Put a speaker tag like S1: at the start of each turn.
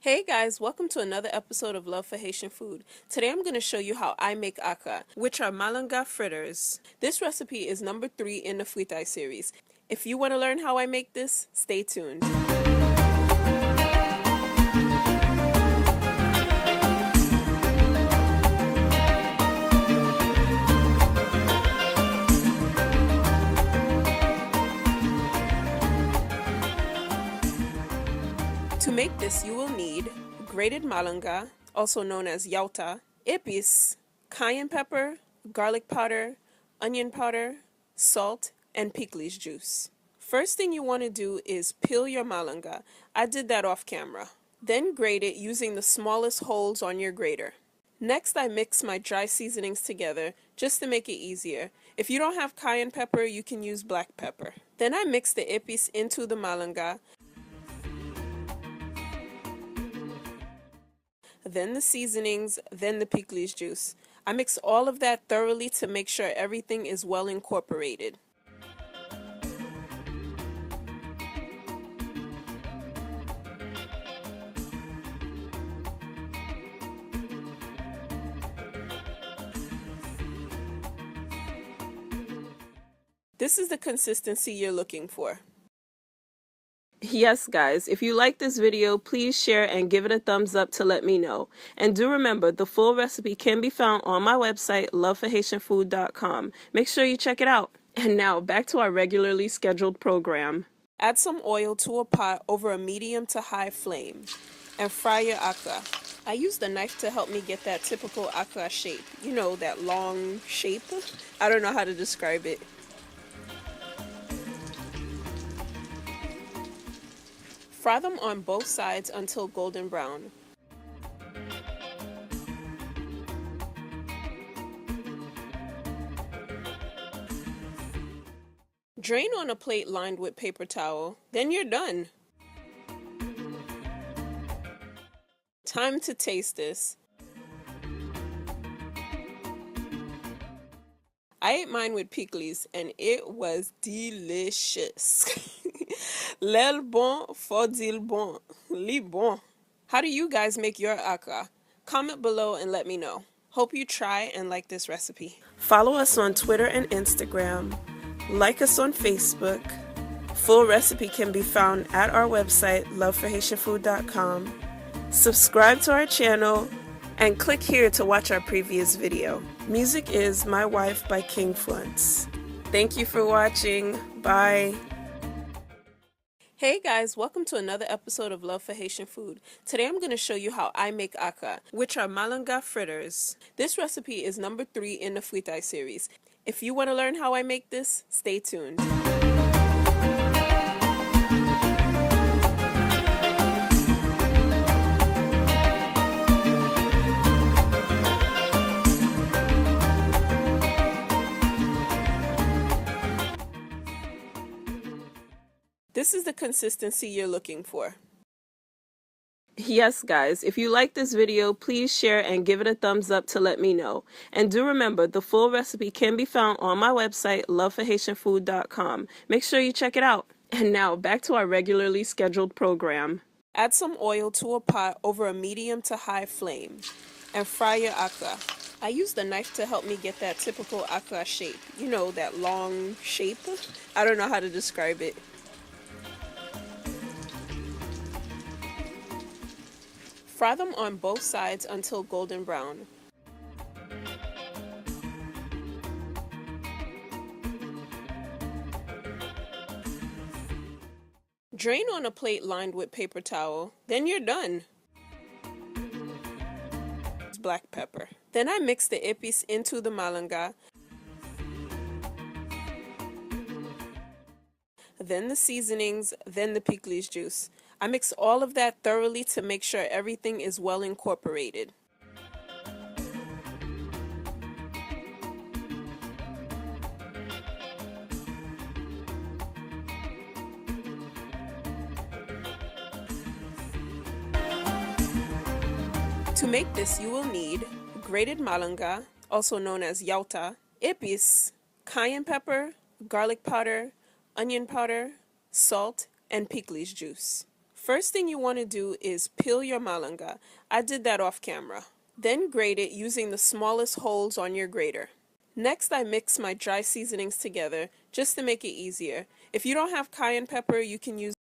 S1: Hey guys, welcome to another episode of Love for Haitian Food. Today I'm going to show you how I make aka, which are malanga fritters. This recipe is number 3 in the Fuitai series. If you want to learn how I make this, stay tuned. To make this, you will need grated malanga, also known as yauta, epis, cayenne pepper, garlic powder, onion powder, salt, and pickles juice. First thing you want to do is peel your malanga. I did that off camera. Then grate it using the smallest holes on your grater. Next, I mix my dry seasonings together just to make it easier. If you don't have cayenne pepper, you can use black pepper. Then I mix the epis into the malanga, then the seasonings, then the pickles juice. I mix all of that thoroughly to make sure everything is well incorporated. This is the consistency you're looking for. Yes, guys, if you like this video, please share and give it a thumbs up to let me know. And do remember, the full recipe can be found on my website, loveforhaitianfood.com. Make sure you check it out. And now, back to our regularly scheduled program. Add some oil to a pot over a medium to high flame and fry your aka. I use the knife to help me get that typical aka shape. You know, that long shape. I don't know how to describe it. Fry them on both sides until golden brown. Drain on a plate lined with paper towel, then you're done. Time to taste this. I ate mine with pickles and it was delicious. L'el bon, faut dire bon. Li bon. How do you guys make your aka? Comment below and let me know. Hope you try and like this recipe. Follow us on Twitter and Instagram. Like us on Facebook. Full recipe can be found at our website, loveforhaitianfood.com. Subscribe to our channel and click here to watch our previous video. Music is My Wife by King Flunts. Thank you for watching. Bye. Hey guys, welcome to another episode of Love for Haitian Food. Today I'm going to show you how I make aka, which are malanga fritters. This recipe is number 3 in the Fuitai series. If you want to learn how I make this, stay tuned. This is the consistency you're looking for. Yes, guys, if you like this video, please share and give it a thumbs up to let me know. And do remember, the full recipe can be found on my website, loveforhaitianfood.com. Make sure you check it out. And now, back to our regularly scheduled program. Add some oil to a pot over a medium to high flame and fry your aka. I use the knife to help me get that typical aka shape. You know, that long shape. I don't know how to describe it. Fry them on both sides until golden brown. Drain on a plate lined with paper towel, then you're done. Black pepper. Then I mix the epis into the malanga, then the seasonings, then the pickles juice. I mix all of that thoroughly to make sure everything is well incorporated. To make this, you will need grated malanga, also known as yauta, epis, cayenne pepper, garlic powder, onion powder, salt, and pickles juice. First thing you want to do is peel your malanga. I did that off camera. Then grate it using the smallest holes on your grater. Next, I mix my dry seasonings together just to make it easier. If you don't have cayenne pepper, you can use